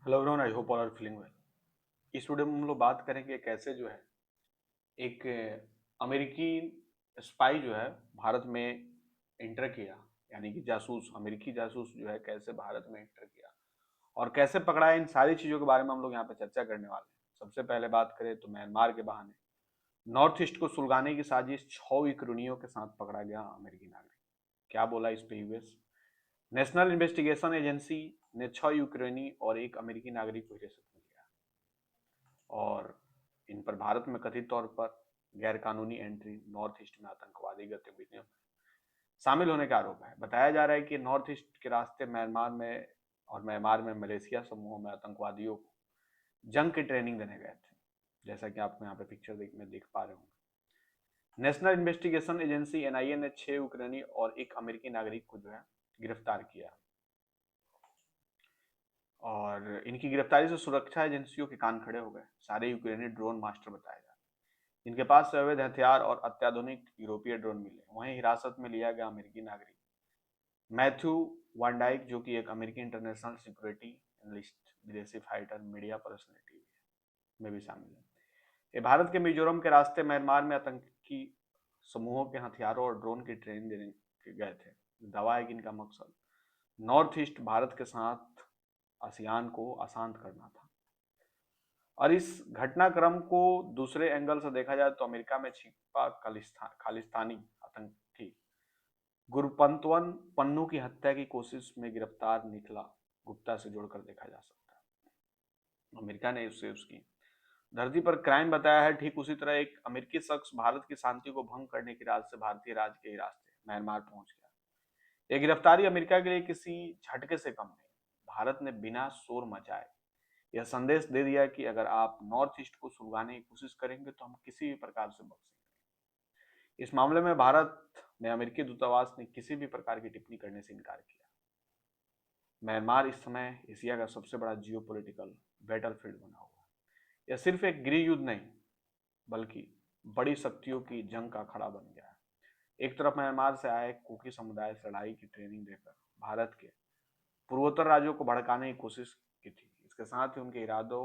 Hello everyone, I hope all are feeling well. इस video में हम लोग बात करेंगे कैसे जो है एक अमेरिकी स्पाई जो है भारत में इंटर किया, यानी कि जासूस, अमेरिकी जासूस जो है कैसे भारत में इंटर किया और कैसे पकड़ा है। इन सारी चीज़ों के बारे में हम लोग यहाँ पे चर्चा करने वाले हैं। सबसे पहले बात करें तो म्यांमार के बहाने नॉर्थ ईस्ट को सुलगाने की साजिश 6 यूक्रेनियों के साथ पकड़ा गया अमेरिकी नागरिक। क्या बोला इस पे यूएस? नेशनल इन्वेस्टिगेशन एजेंसी ने 6 यूक्रेनी और एक अमेरिकी नागरिक को हिरासत में लिया और इन पर भारत में कथित तौर पर गैरकानूनी एंट्री, नॉर्थ ईस्ट में आतंकवादी गतिविधियों में शामिल होने का आरोप है। बताया जा रहा है कि नॉर्थ ईस्ट के रास्ते म्यांमार में मलेशिया समूहों में आतंकवादियों को जंग की ट्रेनिंग देने गए थे, जैसा कि आप यहाँ पे पिक्चर में देख पा रहे होंगे। नेशनल इन्वेस्टिगेशन एजेंसी एनआईए ने 6 यूक्रेनी और एक अमेरिकी नागरिक को जो है गिरफ्तार किया और इनकी गिरफ्तारी से सुरक्षा एजेंसियों के कान खड़े हो गए। सारे यूक्रेनी ड्रोन मास्टर बताए जा रहे हैं, इनके पास से अवैध हथियार और अत्याधुनिक यूरोपीय ड्रोन मिले। वहीं हिरासत में लिया गया अमेरिकी नागरिक मैथ्यू वांडाइक, जो कि एक अमेरिकी इंटरनेशनल सिक्योरिटी एनालिस्ट, विदेशी फाइटर, मीडिया पर्सनैलिटी में भी शामिल है। ये भारत के मिजोरम के रास्ते म्यांमार में आतंकी समूहों के हथियारों और ड्रोन की ट्रेनिंग देने के गए थे। दावा है कि इनका मकसद नॉर्थ ईस्ट भारत के साथ आसियान को अशांत करना था। और इस घटनाक्रम को दूसरे एंगल से देखा जाए तो अमेरिका में छिपा खालिस्तानी आतंकी गुरपंतवन पन्नू की हत्या की कोशिश में गिरफ्तार निखिला गुप्ता से जोड़कर देखा जा सकता है। अमेरिका ने उसे उसकी धरती पर क्राइम बताया है। ठीक उसी तरह एक अमेरिकी शख्स भारत की शांति को भंग करने की राज से भारतीय राज के ही रास्ते म्यांमार पहुंच गया। यह गिरफ्तारी अमेरिका के लिए किसी झटके से कम नहीं। भारत ने बिना शोर मचाए यह संदेश दे दिया कि अगर आप नॉर्थ ईस्ट को सुलगाने की कोशिश करेंगे तो हम किसी भी प्रकार से बख्शेंगे। इस मामले में भारत में अमेरिकी दूतावास ने किसी भी प्रकार की टिप्पणी करने से इनकार किया। म्यांमार इस समय एशिया का सबसे बड़ा जियोपॉलिटिकल बैटलफील्ड बना हुआ है। यह सिर्फ एक गृह युद्ध नहीं बल्कि बड़ी शक्तियों की जंग का खड़ा बन गया है। एक तरफ म्यांमार से आए कुकी समुदाय से लड़ाई की ट्रेनिंग देकर भारत के पूर्वोत्तर राज्यों को भड़काने की कोशिश की थी। इसके साथ ही उनके इरादों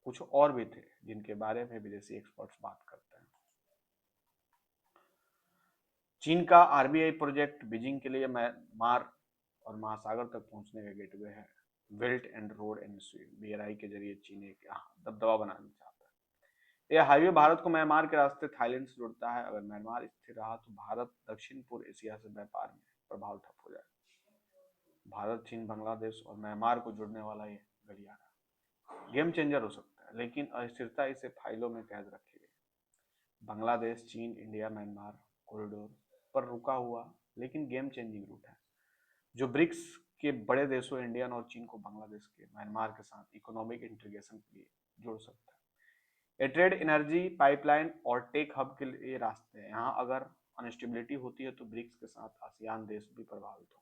कुछ और भी थे जिनके बारे में विदेशी एक्सपर्ट्स बात करते हैं। चीन का आरबीआई प्रोजेक्ट बीजिंग के लिए म्यांमार और महासागर तक पहुंचने का गेटवे है। Belt and road initiative BRI के जरिए चीन एक दबदबा बनाना चाहता है। यह हाईवे भारत को म्यांमार के रास्ते थाईलैंड से जोड़ता है। अगर म्यांमार स्थिर रहा तो भारत दक्षिण पूर्व एशिया से व्यापार में प्रभाव ठप हो जाएगा। भारत, चीन, बांग्लादेश और म्यांमार को जोड़ने वाला ये गलियारा गेम चेंजर हो सकता है, लेकिन अस्थिरता इसे फाइलों में कैद रखेगी। बांग्लादेश, चीन, इंडिया, म्यांमार कॉरिडोर पर रुका हुआ लेकिन गेम चेंजिंग रूट है, जो ब्रिक्स के बड़े देशों इंडिया और चीन को बांग्लादेश के म्यांमार के साथ इकोनॉमिक इंटीग्रेशन के लिए जोड़ सकता है। ये ट्रेड, एनर्जी पाइपलाइन और टेक हब के लिए रास्ते हैं। यहाँ अगर अनस्टेबिलिटी होती है तो ब्रिक्स के साथ आसियान देश भी प्रभावित होंगे।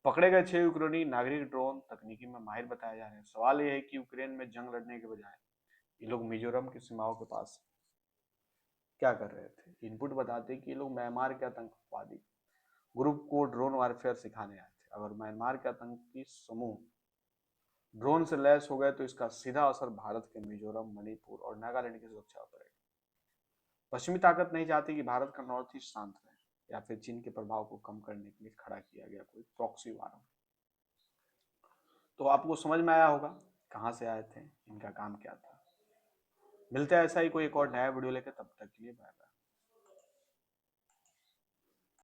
पकड़े गए 6 यूक्रेनी नागरिक ड्रोन तकनीकी में माहिर बताए जा रहे हैं। सवाल यह है कि यूक्रेन में जंग लड़ने के बजाय ये लोग मिजोरम की सीमाओं के पास क्या कर रहे थे। इनपुट बताते कि ये लोग म्यांमार के आतंकवादी ग्रुप को ड्रोन वारफेयर सिखाने आए थे। अगर म्यांमार के आतंकी समूह ड्रोन से लैस हो गए तो इसका सीधा असर भारत के मिजोरम, मणिपुर और नागालैंड की सुरक्षा पर पड़ेगा। पश्चिमी ताकत नहीं चाहती कि भारत का नॉर्थ ईस्ट शांत रहे या फिर चीन के प्रभाव को कम करने के लिए खड़ा किया गया कोई प्रॉक्सी वार हो। तो आपको समझ में आया होगा कहाँ से आए थे, इनका काम क्या था। मिलते हैं ऐसा ही कोई एक और नया वीडियो लेकर, तब तक के लिए बाय बाय।